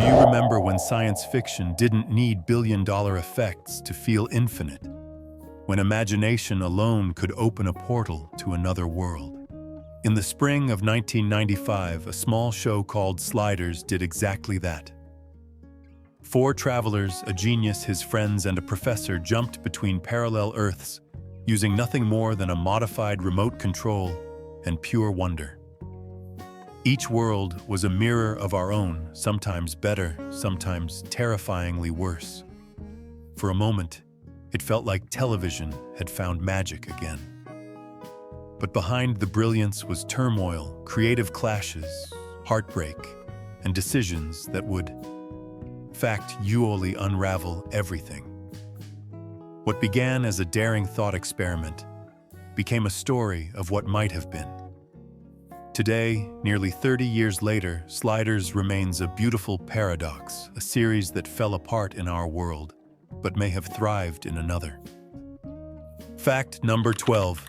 you remember when science fiction didn't need billion-dollar effects to feel infinite? When imagination alone could open a portal to another world? In the spring of 1995, a small show called Sliders did exactly that. Four travelers, a genius, his friends, and a professor jumped between parallel Earths using nothing more than a modified remote control and pure wonder. Each world was a mirror of our own, sometimes better, sometimes terrifyingly worse. For a moment, it felt like television had found magic again. But behind the brilliance was turmoil, creative clashes, heartbreak, and decisions that would, unravel everything. What began as a daring thought experiment became a story of what might have been. Today, nearly 30 years later, Sliders remains a beautiful paradox, a series that fell apart in our world, but may have thrived in another. Fact number 12.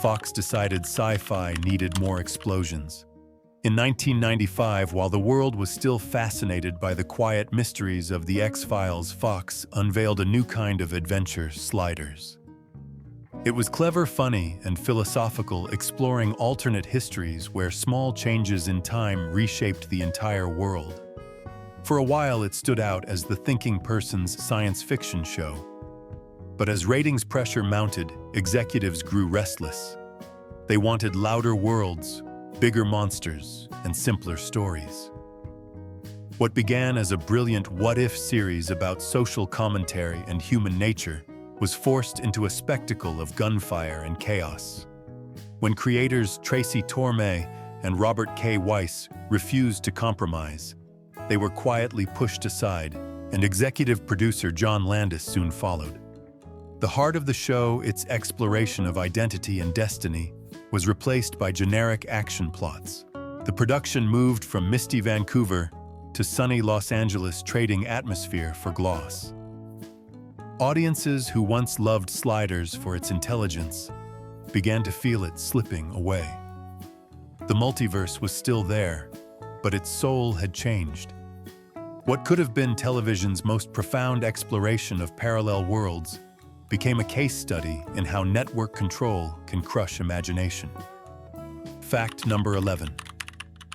Fox decided sci-fi needed more explosions. In 1995, while the world was still fascinated by the quiet mysteries of the X-Files, Fox unveiled a new kind of adventure, Sliders. It was clever, funny, and philosophical, exploring alternate histories where small changes in time reshaped the entire world. For a while, it stood out as the thinking person's science fiction show. But as ratings pressure mounted, executives grew restless. They wanted louder worlds, bigger monsters, and simpler stories. What began as a brilliant what-if series about social commentary and human nature was forced into a spectacle of gunfire and chaos. When creators Tracy Torme and Robert K. Weiss refused to compromise, they were quietly pushed aside, and executive producer John Landis soon followed. The heart of the show, its exploration of identity and destiny, was replaced by generic action plots. The production moved from misty Vancouver to sunny Los Angeles, trading atmosphere for gloss. Audiences who once loved Sliders for its intelligence began to feel it slipping away. The multiverse was still there, but its soul had changed. What could have been television's most profound exploration of parallel worlds became a case study in how network control can crush imagination. Fact number 11.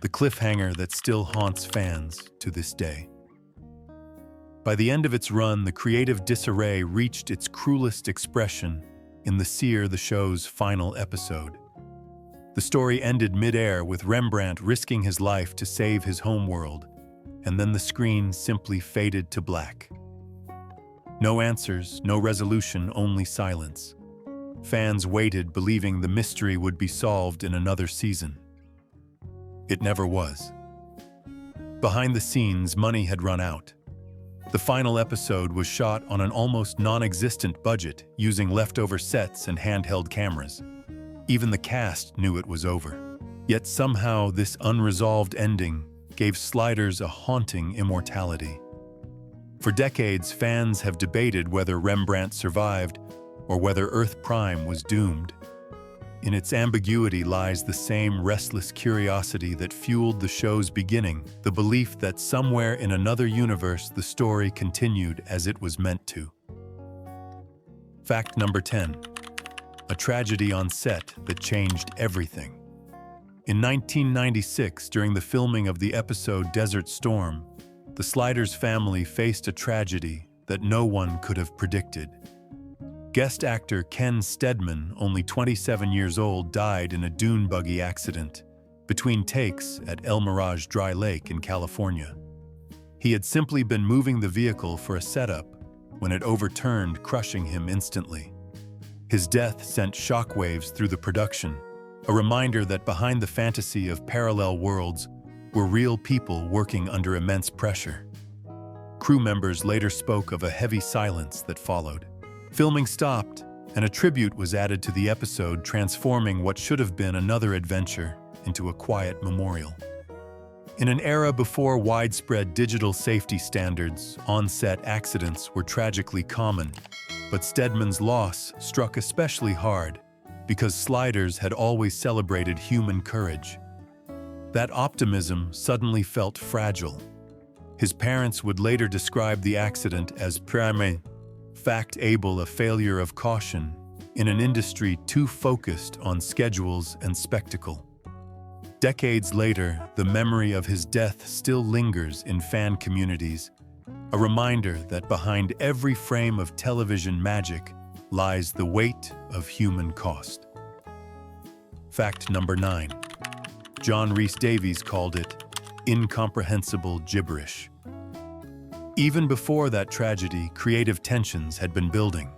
The cliffhanger that still haunts fans to this day. By the end of its run, the creative disarray reached its cruelest expression in the show's final episode. The story ended mid-air with Rembrandt risking his life to save his homeworld, and then the screen simply faded to black. No answers, no resolution, only silence. Fans waited, believing the mystery would be solved in another season. It never was. Behind the scenes, money had run out. The final episode was shot on an almost non-existent budget, using leftover sets and handheld cameras. Even the cast knew it was over. Yet somehow this unresolved ending gave Sliders a haunting immortality. For decades, fans have debated whether Rembrandt survived or whether Earth Prime was doomed. In its ambiguity lies the same restless curiosity that fueled the show's beginning, the belief that somewhere in another universe the story continued as it was meant to. Fact number 10. A tragedy on set that changed everything. In 1996, during the filming of the episode Desert Storm, the Sliders family faced a tragedy that no one could have predicted. Guest actor Ken Steadman, only 27 years old, died in a dune buggy accident between takes at El Mirage Dry Lake in California. He had simply been moving the vehicle for a setup when it overturned, crushing him instantly. His death sent shockwaves through the production, a reminder that behind the fantasy of parallel worlds were real people working under immense pressure. Crew members later spoke of a heavy silence that followed. Filming stopped, and a tribute was added to the episode, transforming what should have been another adventure into a quiet memorial. In an era before widespread digital safety standards, on-set accidents were tragically common, but Steadman's loss struck especially hard because Sliders had always celebrated human courage. That optimism suddenly felt fragile. His parents would later describe the accident as prime fact-able, a failure of caution in an industry too focused on schedules and spectacle. Decades later, the memory of his death still lingers in fan communities, a reminder that behind every frame of television magic lies the weight of human cost. Fact number 9. John Rhys-Davies called it incomprehensible gibberish. Even before that tragedy, creative tensions had been building.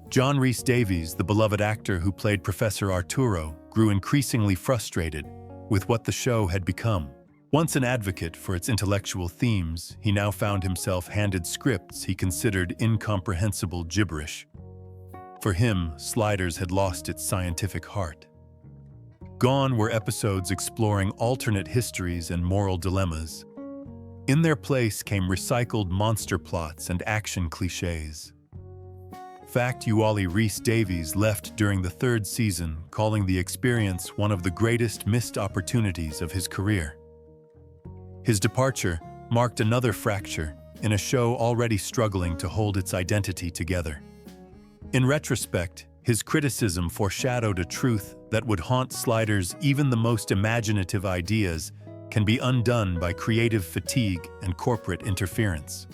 John Rhys-Davies, the beloved actor who played Professor Arturo, grew increasingly frustrated with what the show had become. Once an advocate for its intellectual themes, he now found himself handed scripts he considered incomprehensible gibberish. For him, Sliders had lost its scientific heart. Gone were episodes exploring alternate histories and moral dilemmas. In their place came recycled monster plots and action cliches. Rhys-Davies left during the 3rd season, calling the experience one of the greatest missed opportunities of his career. His departure marked another fracture in a show already struggling to hold its identity together. In retrospect, his criticism foreshadowed a truth that would haunt Sliders. Even the most imaginative ideas can be undone by creative fatigue and corporate interference.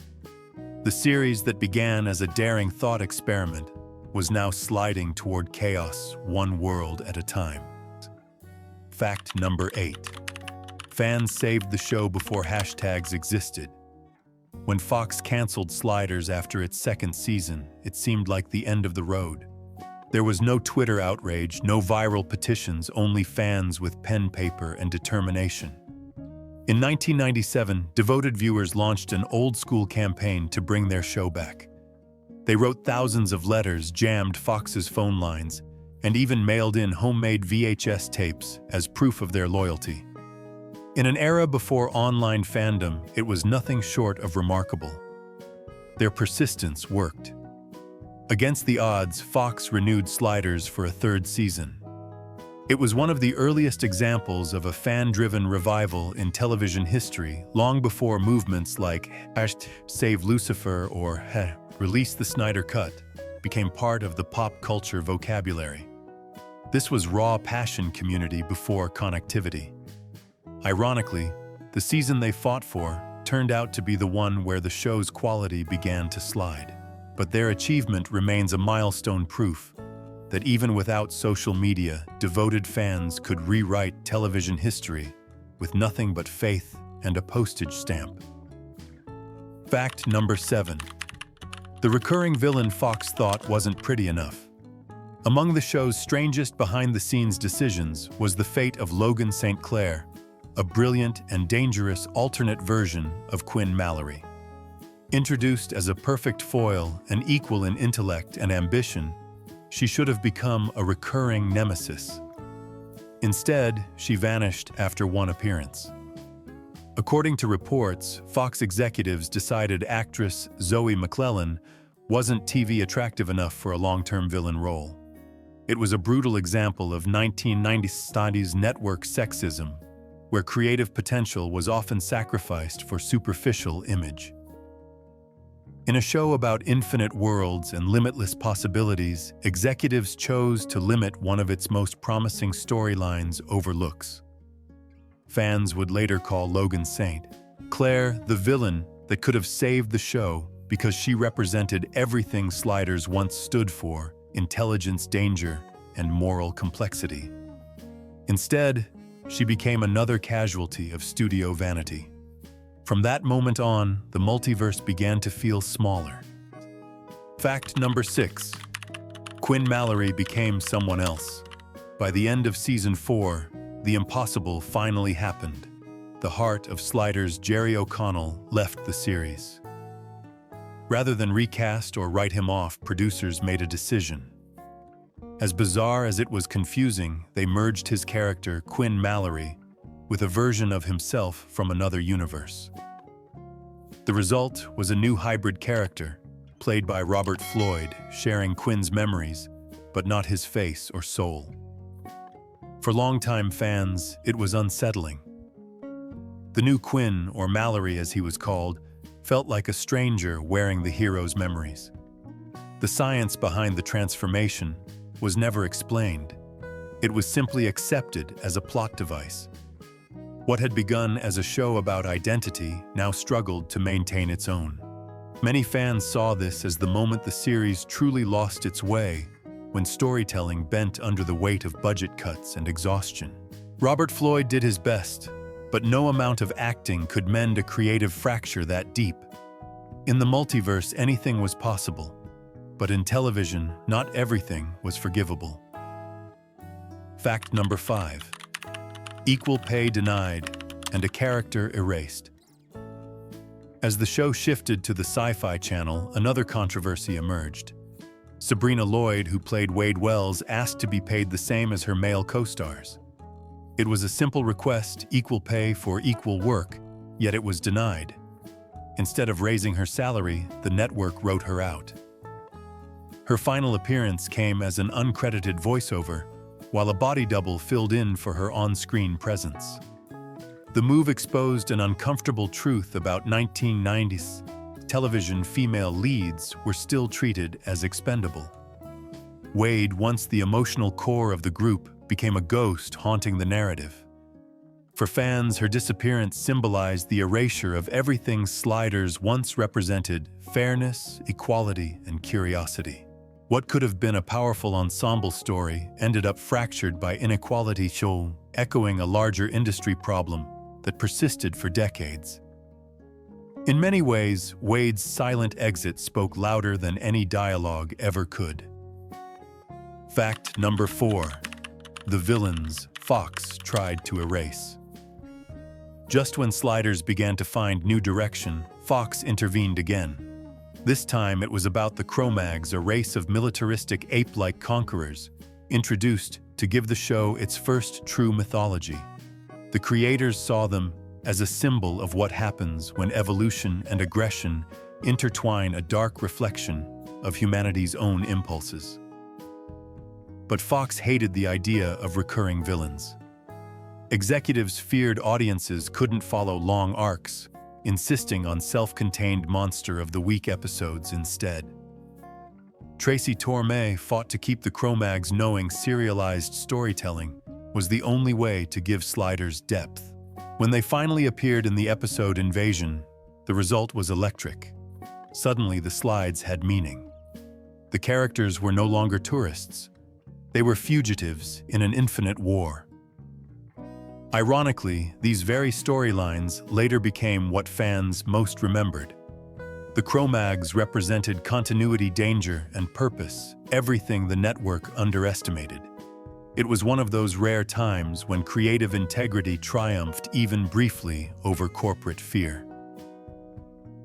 The series that began as a daring thought experiment was now sliding toward chaos, one world at a time. Fact number 8. Fans saved the show before hashtags existed. When Fox canceled Sliders after its 2nd season, it seemed like the end of the road. There was no Twitter outrage, no viral petitions, only fans with pen, paper, and determination. In 1997, devoted viewers launched an old-school campaign to bring their show back. They wrote thousands of letters, jammed Fox's phone lines, and even mailed in homemade VHS tapes as proof of their loyalty. In an era before online fandom, it was nothing short of remarkable. Their persistence worked. Against the odds, Fox renewed Sliders for a 3rd season. It was one of the earliest examples of a fan-driven revival in television history, long before movements like #Save Lucifer or #Release the Snyder Cut became part of the pop culture vocabulary. This was raw passion community before connectivity. Ironically, the season they fought for turned out to be the one where the show's quality began to slide. But their achievement remains a milestone, proof that even without social media, devoted fans could rewrite television history with nothing but faith and a postage stamp. Fact number 7. The recurring villain Fox thought wasn't pretty enough. Among the show's strangest behind-the-scenes decisions was the fate of Logan St. Clair, a brilliant and dangerous alternate version of Quinn Mallory. Introduced as a perfect foil and equal in intellect and ambition, she should have become a recurring nemesis. Instead, she vanished after one appearance. According to reports, Fox executives decided actress Zoe McClellan wasn't TV attractive enough for a long-term villain role. It was a brutal example of 1990s network sexism, where creative potential was often sacrificed for superficial image. In a show about infinite worlds and limitless possibilities, executives chose to limit one of its most promising storylines over looks. Fans would later call Logan St. Clair the villain that could have saved the show because she represented everything Sliders once stood for: intelligence, danger, and moral complexity. Instead, she became another casualty of studio vanity. From that moment on, the multiverse began to feel smaller. Fact number 6. Quinn Mallory became someone else. By the end of season 4, the impossible finally happened. The heart of Sliders' Jerry O'Connell left the series. Rather than recast or write him off, producers made a decision. As bizarre as it was confusing, they merged his character, Quinn Mallory, with a version of himself from another universe. The result was a new hybrid character, played by Robert Floyd, sharing Quinn's memories, but not his face or soul. For longtime fans, it was unsettling. The new Quinn, or Mallory as he was called, felt like a stranger wearing the hero's memories. The science behind the transformation was never explained. It was simply accepted as a plot device. What had begun as a show about identity now struggled to maintain its own. Many fans saw this as the moment the series truly lost its way, when storytelling bent under the weight of budget cuts and exhaustion. Robert Floyd did his best, but no amount of acting could mend a creative fracture that deep. In the multiverse, anything was possible, but in television, not everything was forgivable. Fact number 5. Equal pay denied and a character erased. As the show shifted to the Sci-Fi channel, another controversy emerged. Sabrina Lloyd, who played Wade Wells, asked to be paid the same as her male co-stars. It was a simple request, equal pay for equal work, yet it was denied. Instead of raising her salary, the network wrote her out. Her final appearance came as an uncredited voiceover, while a body double filled in for her on-screen presence. The move exposed an uncomfortable truth about 1990s television. Female leads were still treated as expendable. Wade, once the emotional core of the group, became a ghost haunting the narrative. For fans, her disappearance symbolized the erasure of everything Sliders once represented: fairness, equality, and curiosity. What could have been a powerful ensemble story ended up fractured by inequality, echoing a larger industry problem that persisted for decades. In many ways, Wade's silent exit spoke louder than any dialogue ever could. Fact number 4. The villains Fox tried to erase. Just when Sliders began to find new direction, Fox intervened again. This time it was about the Cromags, a race of militaristic ape-like conquerors, introduced to give the show its first true mythology. The creators saw them as a symbol of what happens when evolution and aggression intertwine, a dark reflection of humanity's own impulses. But Fox hated the idea of recurring villains. Executives feared audiences couldn't follow long arcs, insisting on self-contained monster of the week episodes instead. Tracy Torme fought to keep the Cromags knowing serialized storytelling was the only way to give Sliders depth. When they finally appeared in the episode Invasion, the result was electric. Suddenly, the slides had meaning. The characters were no longer tourists. They were fugitives in an infinite war. Ironically, these very storylines later became what fans most remembered. The Cromags represented continuity, danger, and purpose, everything the network underestimated. It was one of those rare times when creative integrity triumphed even briefly over corporate fear.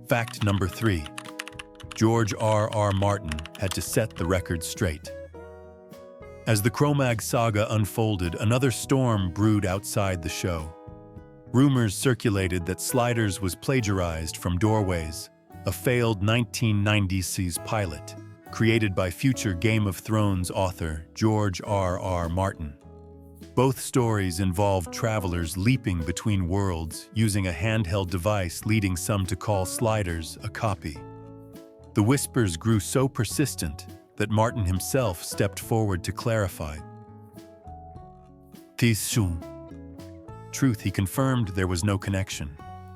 Fact number 3. George R.R. Martin had to set the record straight. As the Cromag saga unfolded, another storm brewed outside the show. Rumors circulated that Sliders was plagiarized from Doorways, a failed 1990s pilot, created by future Game of Thrones author George R.R. Martin. Both stories involved travelers leaping between worlds using a handheld device, leading some to call Sliders a copy. The whispers grew so persistent that Martin himself stepped forward to clarify. Truth, he confirmed there was no connection.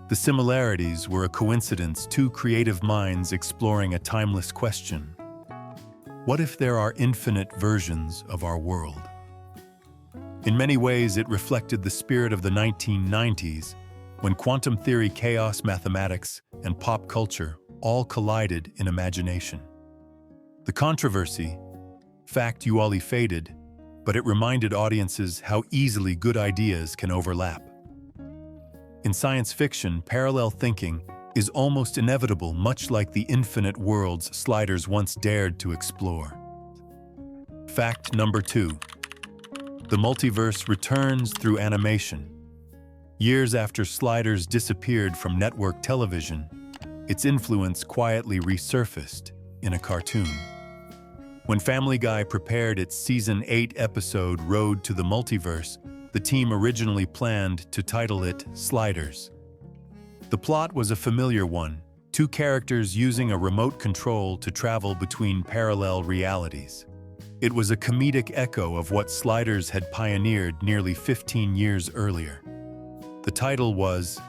The similarities were a coincidence, two creative minds exploring a timeless question. What if there are infinite versions of our world? In many ways, it reflected the spirit of the 1990s, when quantum theory, chaos, mathematics, and pop culture all collided in imagination. The controversy, fact, faded, but it reminded audiences how easily good ideas can overlap. In science fiction, parallel thinking is almost inevitable, much like the infinite worlds Sliders once dared to explore. Fact number 2. The multiverse returns through animation. Years after Sliders disappeared from network television, its influence quietly resurfaced in a cartoon. When Family Guy prepared its Season 8 episode Road to the Multiverse, the team originally planned to title it Sliders, The plot was a familiar one, two characters using a remote control to travel between parallel realities. It was a comedic echo of what Sliders had pioneered nearly 15 years earlier. The title was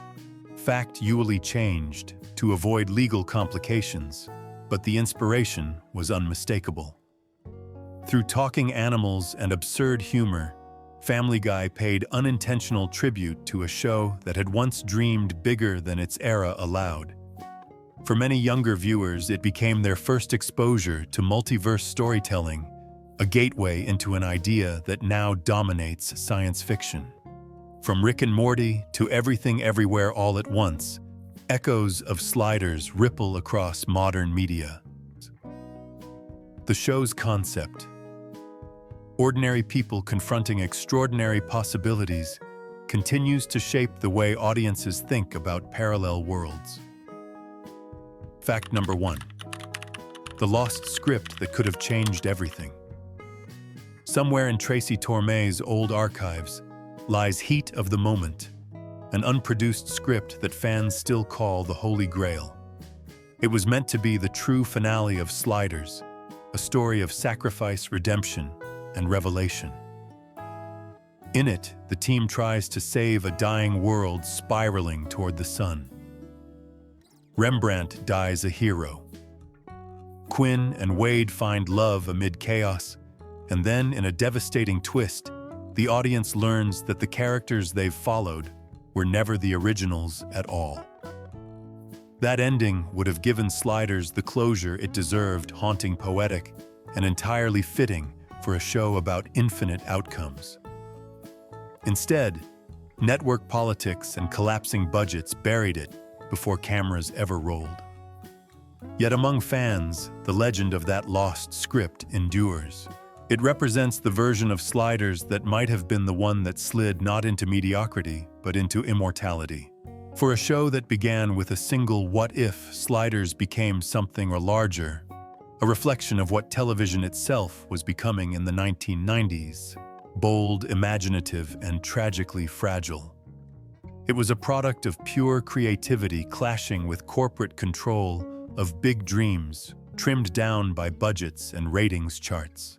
factually changed to avoid legal complications, but the inspiration was unmistakable. Through talking animals and absurd humor, Family Guy paid unintentional tribute to a show that had once dreamed bigger than its era allowed. For many younger viewers, it became their first exposure to multiverse storytelling, a gateway into an idea that now dominates science fiction. From Rick and Morty to Everything Everywhere All at Once, echoes of Sliders ripple across modern media. The show's concept: ordinary people confronting extraordinary possibilities, continues to shape the way audiences think about parallel worlds. Fact number 1. The lost script that could have changed everything. Somewhere in Tracy Torme's old archives lies Heat of the Moment, an unproduced script that fans still call the Holy Grail. It was meant to be the true finale of Sliders, a story of sacrifice, redemption, and revelation. In it, the team tries to save a dying world spiraling toward the sun. Rembrandt dies a hero. Quinn and Wade find love amid chaos, and then, in a devastating twist, the audience learns that the characters they've followed were never the originals at all. That ending would have given Sliders the closure it deserved, haunting, poetic, and entirely fitting for a show about infinite outcomes. Instead, network politics and collapsing budgets buried it before cameras ever rolled. Yet among fans, the legend of that lost script endures. It represents the version of Sliders that might have been the one that slid not into mediocrity, but into immortality. For a show that began with a single what if, Sliders became something larger, a reflection of what television itself was becoming in the 1990s, bold, imaginative, and tragically fragile. It was a product of pure creativity clashing with corporate control of big dreams, trimmed down by budgets and ratings charts.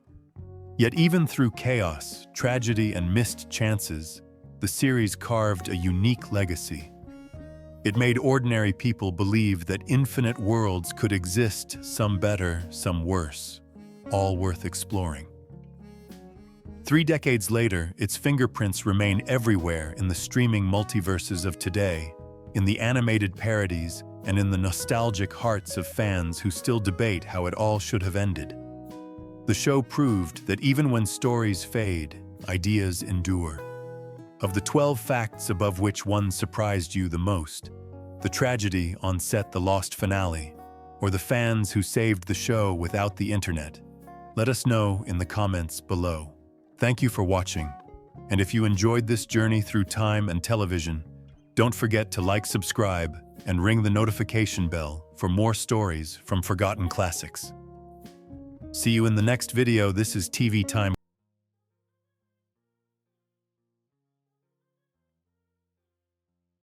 Yet even through chaos, tragedy, and missed chances, the series carved a unique legacy. It made ordinary people believe that infinite worlds could exist, some better, some worse, all worth exploring. 3 decades later, its fingerprints remain everywhere in the streaming multiverses of today, in the animated parodies, and in the nostalgic hearts of fans who still debate how it all should have ended. The show proved that even when stories fade, ideas endure. Of the 12 facts above, which one surprised you the most? The tragedy on set, the lost finale, or the fans who saved the show without the internet? Let us know in the comments below. Thank you for watching, and if you enjoyed this journey through time and television, don't forget to like, subscribe, and ring the notification bell for more stories from forgotten classics. See you in the next video. This is TV Time.